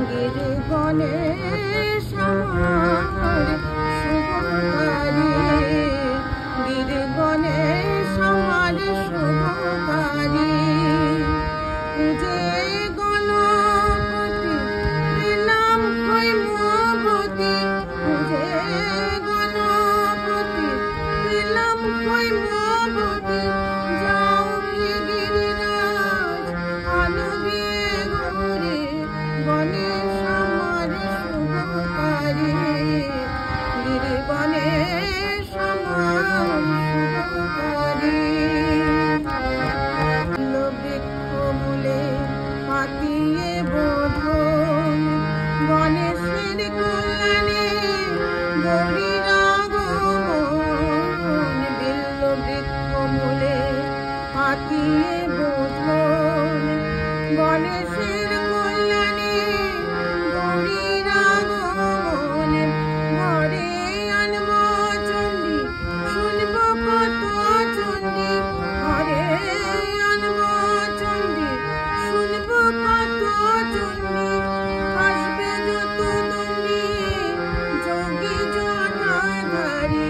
গিরি গণেশ আমার শুভকারী, গিরি গণেশ আমার শুভকারী। যে গণপতি নাম কৈমবতী, যে গণপতি নাম কৈমবতী, যাও গিরিরাজ আলো দিয়ে ঘরে, গণেশ আমার শুভকারী, গিরি গণেশ আমার শুভকারী। বৃক্ষ মূলে পাতিয়ে বোধন, গণেশের কল্যাণে গৌরীর আগমন। বিল্ল বৃক্ষ মূলে পাতিয়ে বোধন, গণেশের কল্যাণে গৌরীর আগমন। ঘরে আনব চণ্ডী, শুনব কত চণ্ডী, ঘরে আনব চণ্ডী, শুনব কত চণ্ডী। আসবে যত দণ্ডী, যোগী জটাধারী,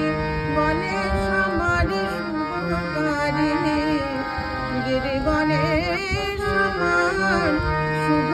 গণেশ আমার শুভকারী, গিরি গণেশ আমার শুভ